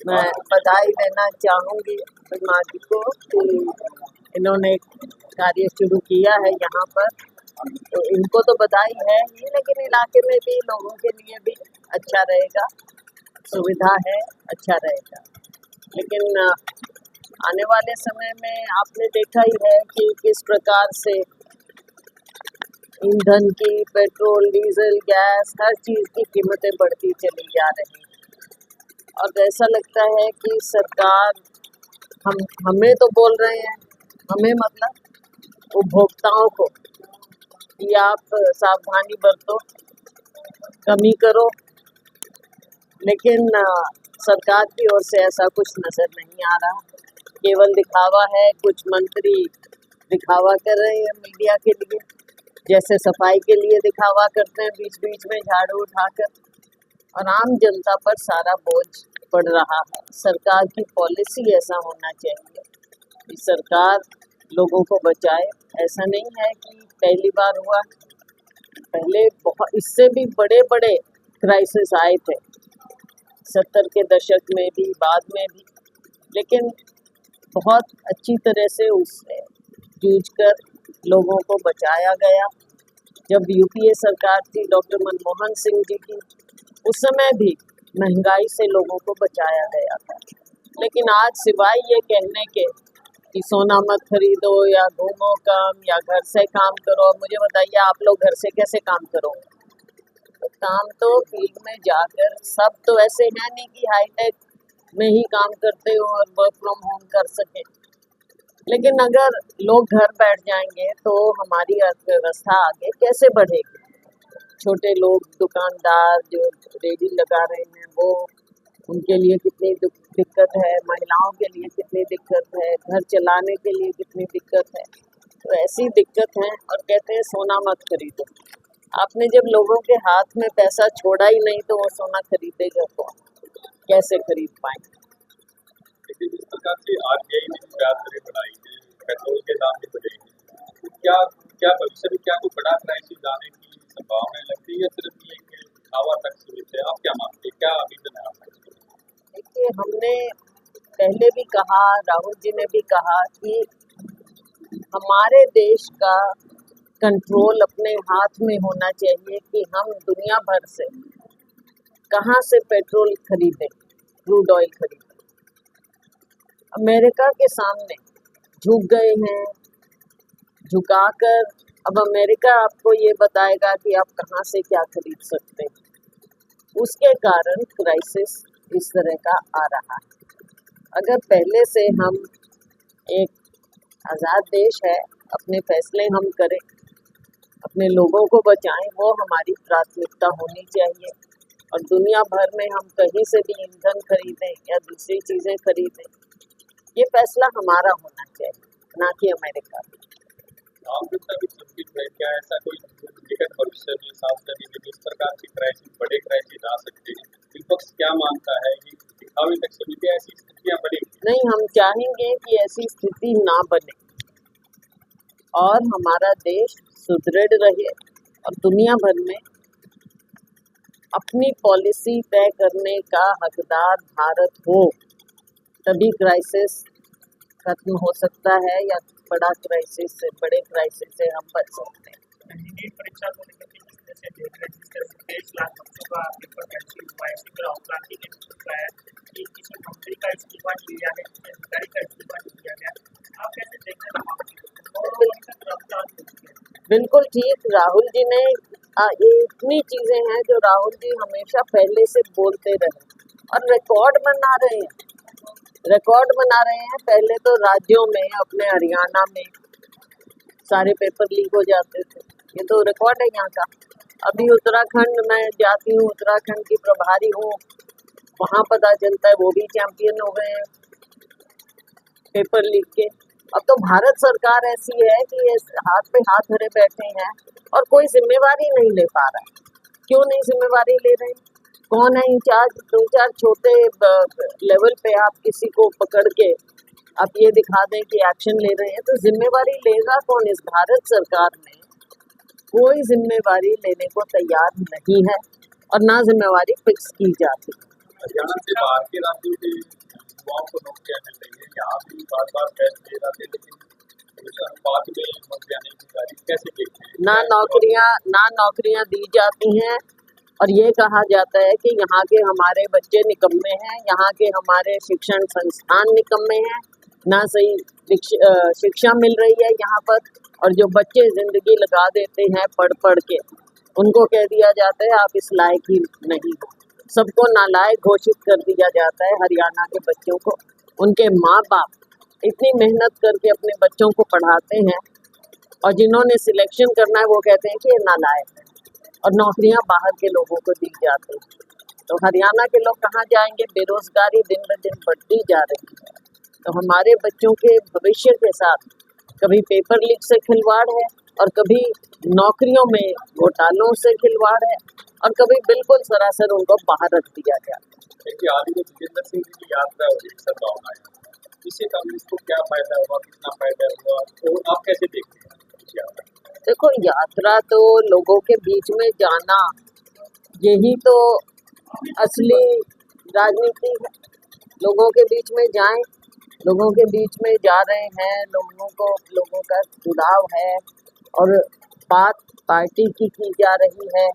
मैं बधाई देना चाहूँगी बीमा जी को कि इन्होंने कार्य शुरू किया है यहाँ पर, तो इनको तो बधाई है ही, लेकिन इलाके में भी लोगों के लिए भी अच्छा रहेगा, सुविधा है, अच्छा रहेगा। लेकिन आने वाले समय में आपने देखा ही है कि किस प्रकार से ईंधन की, पेट्रोल, डीजल, गैस, हर चीज़ की कीमतें बढ़ती चली जा रही हैं। और ऐसा लगता है कि सरकार हमें तो बोल रहे हैं, हमें मतलब उपभोक्ताओं को, कि आप सावधानी बरतो, कमी करो, लेकिन सरकार की ओर से ऐसा कुछ नज़र नहीं आ रहा। केवल दिखावा है, कुछ मंत्री दिखावा कर रहे हैं मीडिया के लिए, जैसे सफाई के लिए दिखावा करते हैं बीच बीच में झाड़ू उठाकर, और आम जनता पर सारा बोझ पड़ रहा है। सरकार की पॉलिसी ऐसा होना चाहिए कि सरकार लोगों को बचाए। ऐसा नहीं है कि पहली बार हुआ, पहले बहुत इससे भी बड़े बड़े क्राइसिस आए थे, 70 के दशक में भी, बाद में भी, लेकिन बहुत अच्छी तरह से उससे जूझकर लोगों को बचाया गया। जब यूपीए सरकार थी डॉक्टर मनमोहन सिंह जी की, उस समय भी महंगाई से लोगों को बचाया गया था। लेकिन आज सिवाय ये कहने के कि सोना मत खरीदो या घूमो कम या घर से काम करो, मुझे बताइए आप लोग घर से कैसे काम करोगे? तो काम तो फील्ड में जाकर, सब तो ऐसे हैं नहीं कि हाईटेक में ही काम करते हो और वर्क फ्रॉम होम कर सके। लेकिन अगर लोग घर बैठ जाएंगे तो हमारी अर्थव्यवस्था आगे कैसे बढ़ेगी? छोटे लोग, दुकानदार जो रेडी लगा रहे हैं, वो उनके लिए कितनी दिक्कत है, महिलाओं के लिए कितनी दिक्कत है, घर चलाने के लिए कितनी दिक्कत है। तो ऐसी दिक्कत है, और कहते हैं सोना मत खरीदो। आपने जब लोगों के हाथ में पैसा छोड़ा ही नहीं तो वो सोना खरीदेगा कौन? कैसे खरीद पाएंगे? लेकिन जिस प्रकार से आरबीआई ने ब्याज दरें बढ़ाई है, पेट्रोल के दाम भी बढ़े हैं, तो क्या भविष्य में कोई बड़ा क्राइसिस आने की संभावना लगती है या सिर्फ ये हवा तक सीमित है? आप क्या मानते हैं, क्या आवेदन है आपका? देखिए, हमने पहले भी कहा, राहुल जी ने भी कहा कि हमारे देश का कंट्रोल अपने हाथ में होना चाहिए कि हम दुनिया भर से कहाँ से पेट्रोल खरीदें, क्रूड ऑयल खरीदें। अमेरिका के सामने झुक गए हैं, झुकाकर अब अमेरिका आपको ये बताएगा कि आप कहाँ से क्या खरीद सकते हैं। उसके कारण क्राइसिस इस तरह का आ रहा है। अगर पहले से हम, एक आज़ाद देश है, अपने फैसले हम करें, अपने लोगों को बचाएं, वो हमारी प्राथमिकता होनी चाहिए। और दुनिया भर में हम कहीं से भी ईंधन खरीदें या दूसरी चीज़ें खरीदें, ये फैसला हमारा होना चाहिए, ना कि अमेरिका का। आम जनता भी चिंतित है, क्या ऐसा कोई निकट भविष्य में 7 महीने में इस प्रकार की क्राइसिस, बड़े क्राइसिस आ सकते हैं? विपक्ष क्या मानता है कि दिखावे तक सीमित है, ऐसी स्थितियां बनेंगी? नहीं, हम चाहेंगे कि ऐसी स्थिति ना बने और हमारा देश सुदृढ़ रहे और दुनिया भर में अपनी पॉलिसी तय करने का हकदार भारत हो, तभी क्राइसिस खत्म हो सकता है या बड़े क्राइसिस से हम बच सकते हैं। नीट परीक्षा को लेकर के जिस तरह से देख रहे हैं, जिस तरह से 23 लाख बच्चों का पेपर कैंसिल हुआ है, इसी तरह क्रांति ने बताया कि किसी मंत्री का इस्तीफा नहीं लिया गया, किसी अधिकारी का इस्तीफा नहीं लिया गया। आप कैसे देख रहे हैं? बिल्कुल ठीक, राहुल जी ने ये इतनी चीज़ें हैं जो राहुल जी हमेशा पहले से बोलते रहे और रिकॉर्ड बना रहे हैं। पहले तो राज्यों में, अपने हरियाणा में सारे पेपर लीक हो जाते थे, ये तो रिकॉर्ड है यहाँ का। अभी उत्तराखंड में जाती हूँ, उत्तराखंड की प्रभारी हूँ, वहाँ पता चलता है वो भी चैंपियन हो गए हैं पेपर लीक के। अब तो भारत सरकार ऐसी है कि हाथ पे हाथ धरे बैठे हैं और कोई जिम्मेवारी नहीं ले पा रहा है। क्यों नहीं जिम्मेवारी ले रहे हैं? कौन है इंचार्ज? 2-4 छोटे लेवल पे आप किसी को पकड़ के आप ये दिखा दें कि एक्शन ले रहे हैं, तो जिम्मेवारी लेगा कौन? इस भारत सरकार में कोई जिम्मेवारी लेने को तैयार नहीं है और ना जिम्मेवारी फिक्स की जाती। हरियाणा से बाहर के राज्यों के युवाओं को नौकरियां मिल रही है, यहाँ भी बार बार फैसले लिए जाते हैं, लेकिन उस अनुपात में नौकरियां नहीं दी जा रही, कैसे देखते हैं? ना नौकरियां दी जाती हैं, और ये कहा जाता है कि यहाँ के हमारे बच्चे निकम्मे हैं, यहाँ के हमारे शिक्षण संस्थान निकम्मे हैं, ना सही शिक्षा मिल रही है यहाँ पर, और जो बच्चे जिंदगी लगा देते हैं पढ़ पढ़ के, उनको कह दिया जाता है आप इस लायक ही नहीं हो। सबको नालायक घोषित कर दिया जाता है हरियाणा के बच्चों को। उनके माँ बाप इतनी मेहनत करके अपने बच्चों को पढ़ाते हैं, और जिन्होंने सिलेक्शन करना है वो कहते हैं कि ये नालायक है, और नौकरियां बाहर के लोगों को दी जाती हैं। तो हरियाणा के लोग कहाँ जाएंगे? बेरोजगारी दिन ब दिन बढ़ती जा रही है। तो हमारे बच्चों के भविष्य के साथ कभी पेपर लीक से खिलवाड़ है, और कभी नौकरियों में घोटालों से खिलवाड़ है, और कभी बिल्कुल सरासर उनको बाहर रख दिया गया। देखिए, हाल ही में जितेंद्र सिंह जी की यात्रा हो रही सद्भावना है, इससे कांग्रेस को क्या फायदा हुआ, कितना फायदा हुआ, तो आप कैसे देखते हैं इस यात्रा? देखो, यात्रा तो लोगों के बीच में जाना, यही तो असली राजनीति है। लोगों के बीच में जाएं, लोगों के बीच में जा रहे हैं, लोगों का जुड़ाव है, और बात पार्टी की जा रही है।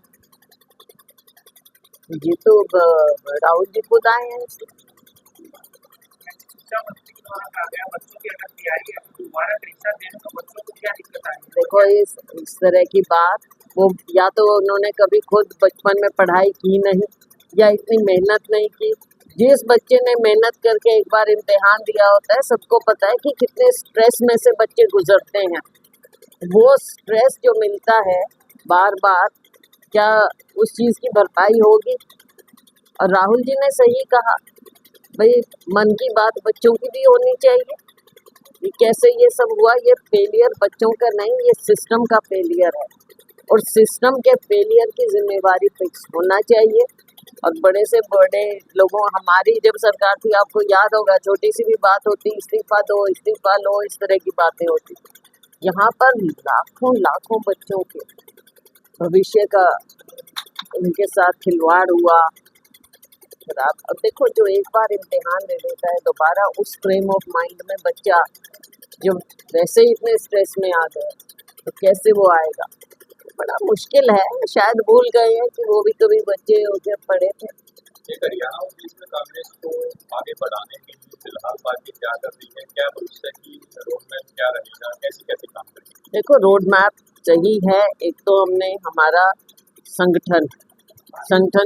ये तो राहुल जी खुद आए हैं। शिक्षा मंत्री द्वारा कहा गया बच्चों की अगर तैयारी है तो दोबारा परीक्षा देने में बच्चों को क्या दिक्कत आई है? देखो, इस तरह की बात, वो या तो उन्होंने कभी खुद बचपन में पढ़ाई की नहीं, या इतनी मेहनत नहीं की। जिस बच्चे ने मेहनत करके एक बार इम्तिहान दिया होता है, सबको पता है कि कितने स्ट्रेस में से बच्चे गुजरते हैं। वो स्ट्रेस जो मिलता है बार बार, क्या उस चीज़ की भरपाई होगी? और राहुल जी ने सही कहा, भाई मन की बात बच्चों की भी होनी चाहिए। ये कैसे ये सब हुआ? ये फेलियर बच्चों का नहीं, ये सिस्टम का फेलियर है, और सिस्टम के फेलियर की जिम्मेवारी फिक्स होना चाहिए। और बड़े से बड़े लोगों, हमारी जब सरकार थी, आपको याद होगा, छोटी सी भी बात होती, इस्तीफा दो, इस्तीफा लो, इस तरह की बातें होती। यहाँ पर लाखों लाखों बच्चों के भविष्य का उनके साथ खिलवाड़ हुआ। अब देखो, जो एक बार इम्तिहान दे देता है, दोबारा उस फ्रेम ऑफ माइंड में बच्चा जो वैसे ही इतने स्ट्रेस में आ गए, तो कैसे वो आएगा? बड़ा मुश्किल है। शायद भूल गए हैं कि वो भी कभी बच्चे होकर पढ़े थे। एक हरियाणा और देश में कांग्रेस को आगे बढ़ाने के लिए फिलहाल पार्टी क्या कर रही है, क्या भविष्य की रोड मैप क्या रहेगा, कैसे कैसे काम करेगी? देखो, रोड मैप सही है। एक तो हमने हमारा संगठन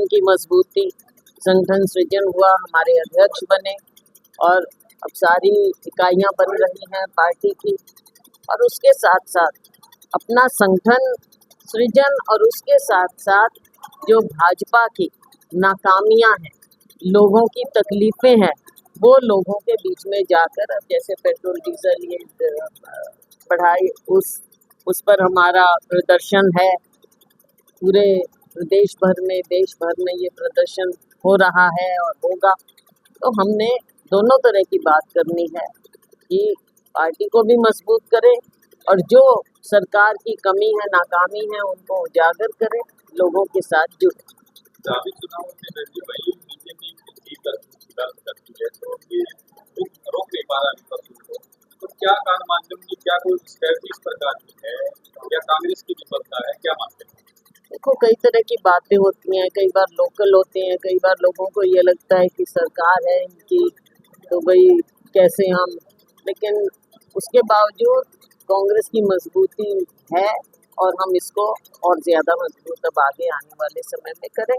की मजबूती, संगठन सृजन हुआ, हमारे अध्यक्ष बने, और अब सारी इकाइयां बन रही हैं पार्टी की। और उसके साथ साथ अपना संगठन सृजन, और उसके साथ साथ जो भाजपा की नाकामियां हैं, लोगों की तकलीफ़ें हैं, वो लोगों के बीच में जाकर, अब जैसे पेट्रोल डीजल ये बढ़ाई, उस पर हमारा प्रदर्शन है। पूरे देश भर में ये प्रदर्शन हो रहा है और होगा। तो हमने दोनों तरह की बात करनी है कि पार्टी को भी मजबूत करें, और जो सरकार की कमी है, नाकामी है, उनको उजागर करें, लोगों के साथ जुड़े। आगामी चुनाव में नजदीक वही बीजेपी की जीत दर्ज करती है, तो ये रोक नहीं पा रहा विपक्ष को, तो क्या कारण मानते हैं कि क्या कोई स्ट्रेटजी इस प्रकार की है, या कांग्रेस की विफलता है, क्या मानते हैं? देखो, कई तरह की बातें होती हैं, कई बार लोकल होते हैं, कई बार लोगों को ये लगता है कि सरकार है इनकी, तो भाई कैसे हम, लेकिन उसके बावजूद कांग्रेस की मजबूती है, और हम इसको और ज़्यादा मजबूत अब आगे आने वाले समय में करें।